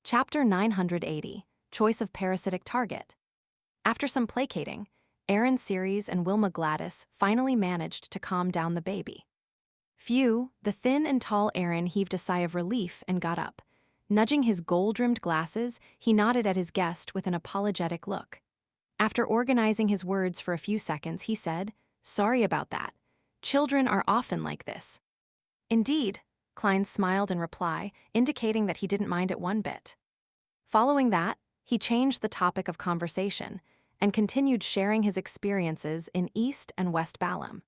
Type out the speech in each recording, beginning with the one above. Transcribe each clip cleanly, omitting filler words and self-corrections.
Chapter 980, Choice of Parasitic Target. After some placating, Aaron Ceres and Wilma Gladys finally managed to calm down the baby. Phew, the thin and tall Aaron heaved a sigh of relief and got up. Nudging his gold-rimmed glasses, he nodded at his guest with an apologetic look. After organizing his words for a few seconds, he said, "Sorry about that. Children are often like this." "Indeed," Klein smiled in reply, indicating that he didn't mind it one bit. Following that, he changed the topic of conversation and continued sharing his experiences in East and West Balam.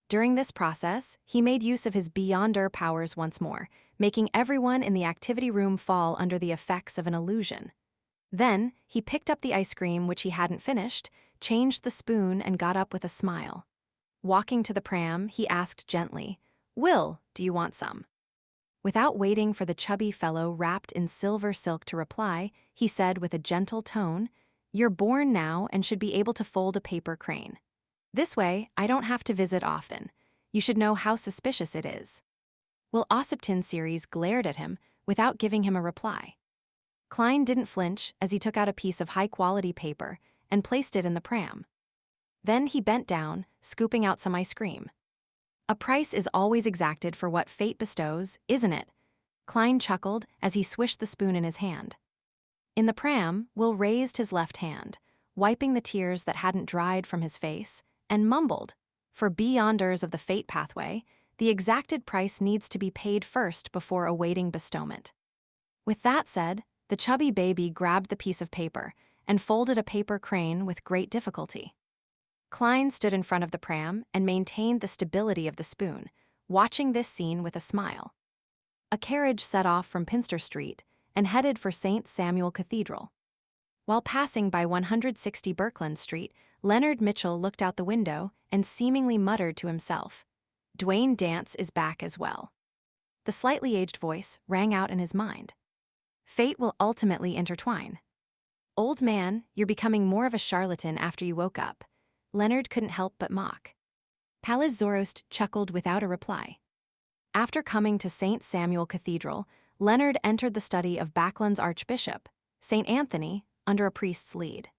During this process, he made use of his Beyonder powers once more, making everyone in the activity room fall under the effects of an illusion. Then, he picked up the ice cream which he hadn't finished, changed the spoon, and got up with a smile. Walking to the pram, he asked gently, "Will, do you want some?" Without waiting for the chubby fellow wrapped in silver silk to reply, he said with a gentle tone, "You're born now and should be able to fold a paper crane. This way, I don't have to visit often. You should know how suspicious it is." Will Ossipton Ceres glared at him without giving him a reply. Klein didn't flinch as he took out a piece of high-quality paper and placed it in the pram. Then he bent down, scooping out some ice cream. "A price is always exacted for what fate bestows, isn't it?" Klein chuckled as he swished the spoon in his hand. In the pram, Will raised his left hand, wiping the tears that hadn't dried from his face, and mumbled, "For Beyonders of the fate pathway, the exacted price needs to be paid first before awaiting bestowment." With that said, the chubby baby grabbed the piece of paper and folded a paper crane with great difficulty. Klein stood in front of the pram and maintained the stability of the spoon, watching this scene with a smile. A carriage set off from Pinster Street and headed for St. Samuel Cathedral. While passing by 160 Birkeland Street, Leonard Mitchell looked out the window and seemingly muttered to himself, "Dwayne Dance is back as well." The slightly aged voice rang out in his mind. "Fate will ultimately intertwine. Old man, you're becoming more of a charlatan after you woke up." Leonard couldn't help but mock. Pallas Zoroast chuckled without a reply. After coming to St. Samuel Cathedral, Leonard entered the study of Backland's Archbishop, St. Anthony, under a priest's lead.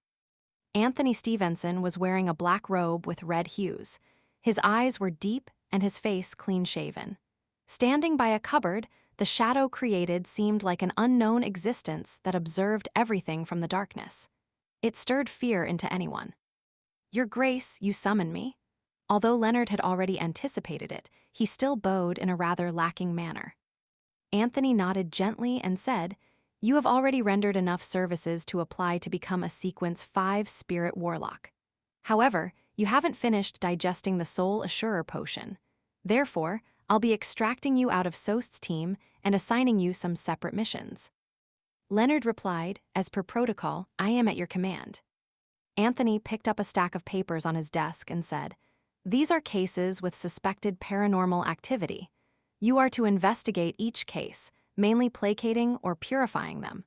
Anthony Stevenson was wearing a black robe with red hues. His eyes were deep and his face clean-shaven. Standing by a cupboard, the shadow created seemed like an unknown existence that observed everything from the darkness. It stirred fear into anyone. "Your Grace, you summon me?" Although Leonard had already anticipated it, he still bowed in a rather lacking manner. Anthony nodded gently and said, "You have already rendered enough services to apply to become a Sequence 5 Spirit Warlock. However, you haven't finished digesting the Soul Assurer potion. Therefore, I'll be extracting you out of Soast's team and assigning you some separate missions." Leonard replied, "As per protocol, I am at your command." Anthony picked up a stack of papers on his desk and said, "These are cases with suspected paranormal activity. You are to investigate each case, mainly placating or purifying them.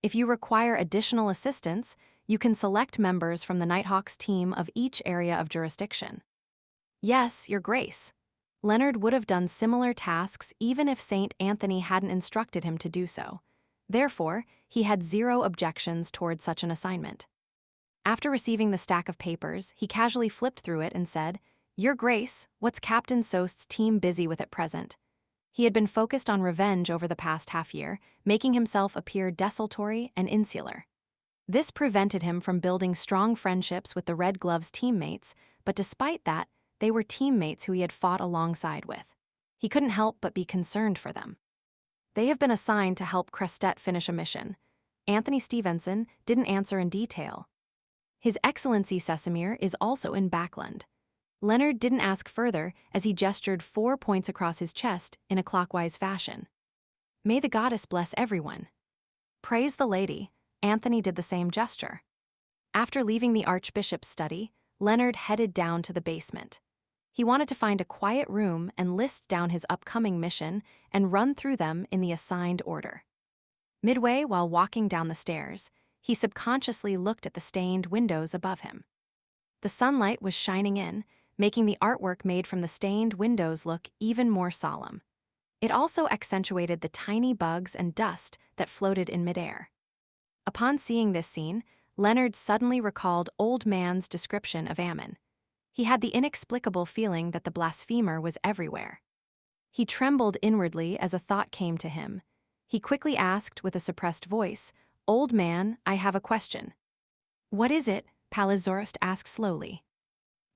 If you require additional assistance, you can select members from the Nighthawks team of each area of jurisdiction." "Yes, Your Grace." Leonard would have done similar tasks even if St. Anthony hadn't instructed him to do so. Therefore, he had zero objections toward such an assignment. After receiving the stack of papers, he casually flipped through it and said, "Your Grace, what's Captain Soast's team busy with at present?" He had been focused on revenge over the past half-year, making himself appear desultory and insular. This prevented him from building strong friendships with the Red Gloves teammates, but despite that, they were teammates who he had fought alongside with. He couldn't help but be concerned for them. "They have been assigned to help Crestet finish a mission." Anthony Stevenson didn't answer in detail. "His Excellency Sesamir is also in Backland." Leonard didn't ask further as he gestured 4 points across his chest in a clockwise fashion. "May the goddess bless everyone." "Praise the lady." Anthony did the same gesture. After leaving the Archbishop's study, Leonard headed down to the basement. He wanted to find a quiet room and list down his upcoming mission and run through them in the assigned order. Midway while walking down the stairs, he subconsciously looked at the stained windows above him. The sunlight was shining in, making the artwork made from the stained windows look even more solemn. It also accentuated the tiny bugs and dust that floated in midair. Upon seeing this scene, Leonard suddenly recalled Old Man's description of Ammon. He had the inexplicable feeling that the blasphemer was everywhere. He trembled inwardly as a thought came to him. He quickly asked with a suppressed voice, "Old man, I have a question." "What is it?" Palizorost asked slowly.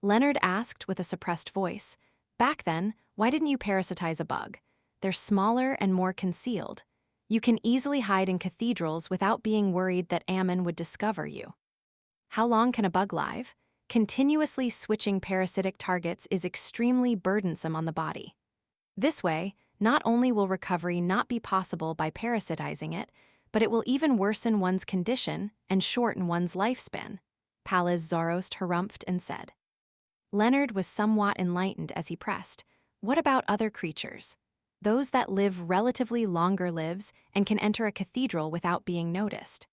Leonard asked with a suppressed voice, "Back then, why didn't you parasitize a bug? They're smaller and more concealed. You can easily hide in cathedrals without being worried that Ammon would discover you." How long can a bug live? Continuously switching parasitic targets is extremely burdensome on the body. This way, not only will recovery not be possible by parasitizing it, but it will even worsen one's condition and shorten one's lifespan, Pallas Zoroast harumphed and said. Leonard was somewhat enlightened as he pressed, "What about other creatures? Those that live relatively longer lives and can enter a cathedral without being noticed."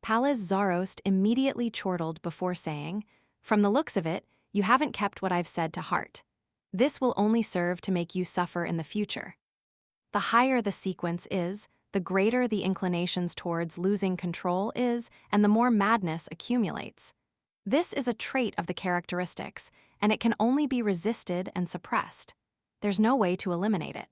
Pallas Zoroast immediately chortled before saying, "From the looks of it, you haven't kept what I've said to heart. This will only serve to make you suffer in the future. The higher the sequence is, the greater the inclinations towards losing control is, and the more madness accumulates. This is a trait of the characteristics, and it can only be resisted and suppressed. There's no way to eliminate it.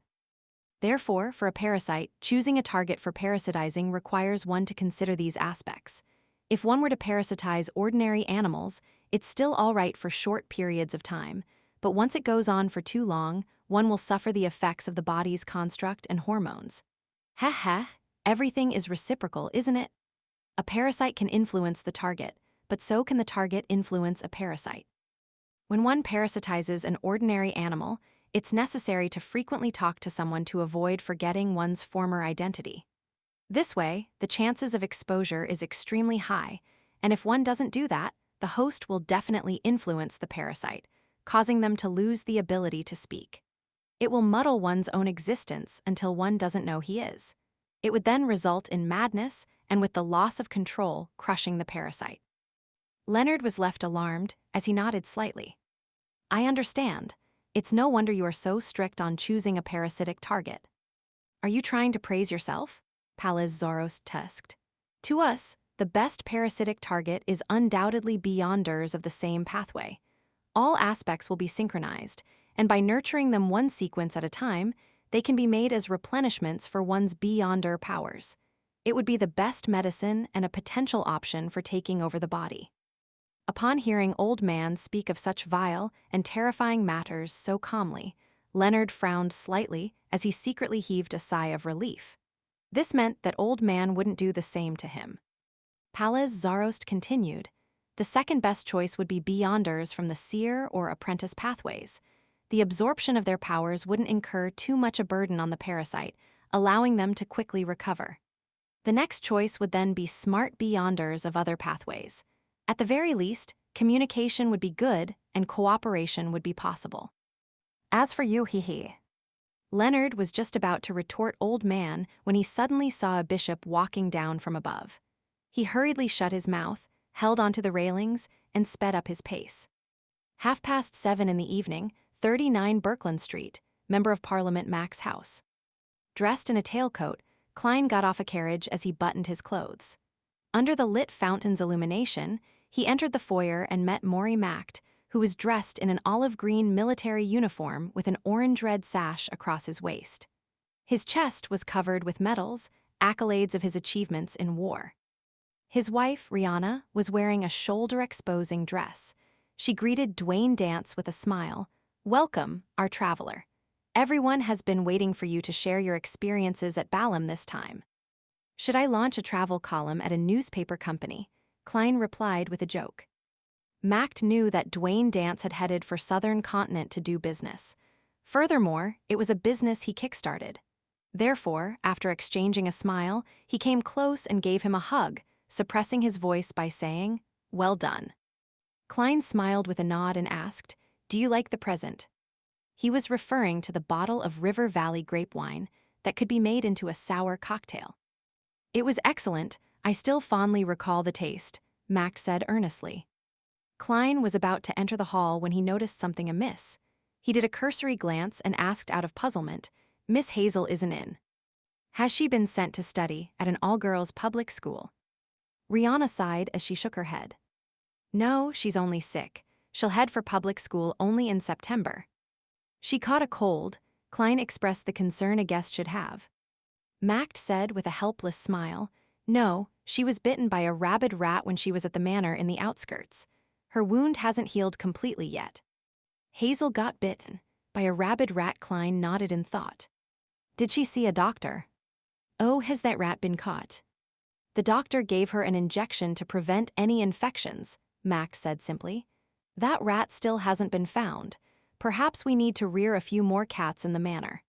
Therefore, for a parasite, choosing a target for parasitizing requires one to consider these aspects. If one were to parasitize ordinary animals, it's still all right for short periods of time, but once it goes on for too long, one will suffer the effects of the body's construct and hormones. Heh heh, everything is reciprocal, isn't it? A parasite can influence the target, but so can the target influence a parasite. When one parasitizes an ordinary animal, it's necessary to frequently talk to someone to avoid forgetting one's former identity. This way, the chances of exposure is extremely high, and if one doesn't do that, the host will definitely influence the parasite, causing them to lose the ability to speak. It will muddle one's own existence until one doesn't know he is. It would then result in madness and with the loss of control crushing the parasite. Leonard was left alarmed as he nodded slightly. "I understand. It's no wonder you are so strict on choosing a parasitic target." "Are you trying to praise yourself?" Pallas Zoroast tusked. "To us, the best parasitic target is undoubtedly beyonders of the same pathway. All aspects will be synchronized, and by nurturing them one sequence at a time, they can be made as replenishments for one's beyonder powers. It would be the best medicine and a potential option for taking over the body." Upon hearing Old Man speak of such vile and terrifying matters so calmly, Leonard frowned slightly as he secretly heaved a sigh of relief. This meant that Old Man wouldn't do the same to him. Pallas Zoroast continued, "The second best choice would be beyonders from the seer or apprentice pathways. The absorption of their powers wouldn't incur too much a burden on the parasite, allowing them to quickly recover. The next choice would then be smart beyonders of other pathways. At the very least, communication would be good and cooperation would be possible." "As for you, hee." Leonard was just about to retort Old Man when he suddenly saw a bishop walking down from above. He hurriedly shut his mouth, held onto the railings, and sped up his pace. 7:30 in the evening, 39 Birkeland Street, Member of Parliament Mac's house. Dressed in a tailcoat, Klein got off a carriage as he buttoned his clothes. Under the lit fountain's illumination, he entered the foyer and met Maury Mac, who was dressed in an olive-green military uniform with an orange-red sash across his waist. His chest was covered with medals, accolades of his achievements in war. His wife, Rihanna, was wearing a shoulder-exposing dress. She greeted Dwayne Dance with a smile. "Welcome, our traveler. Everyone has been waiting for you to share your experiences at Balam this time." "Should I launch a travel column at a newspaper company?" Klein replied with a joke. Mac knew that Dwayne Dance had headed for Southern Continent to do business. Furthermore, it was a business he kickstarted. Therefore, after exchanging a smile, he came close and gave him a hug, suppressing his voice by saying, "Well done." Klein smiled with a nod and asked, "Do you like the present?" He was referring to the bottle of River Valley grape wine that could be made into a sour cocktail. "It was excellent. I still fondly recall the taste," Mac said earnestly. Klein was about to enter the hall when he noticed something amiss. He did a cursory glance and asked out of puzzlement, Miss Hazel isn't in. Has she been sent to study at an all-girls public school? Rihanna sighed as she shook her head. No, she's only sick. She'll head for public school only in September. She caught a cold, Klein expressed the concern a guest should have. Macht said with a helpless smile, no, she was bitten by a rabid rat when she was at the manor in the outskirts. Her wound hasn't healed completely yet. Hazel got bitten by a rabid rat. Klein nodded in thought. Did she see a doctor? Oh, has that rat been caught? The doctor gave her an injection to prevent any infections, Macht said simply. That rat still hasn't been found. Perhaps we need to rear a few more cats in the manor.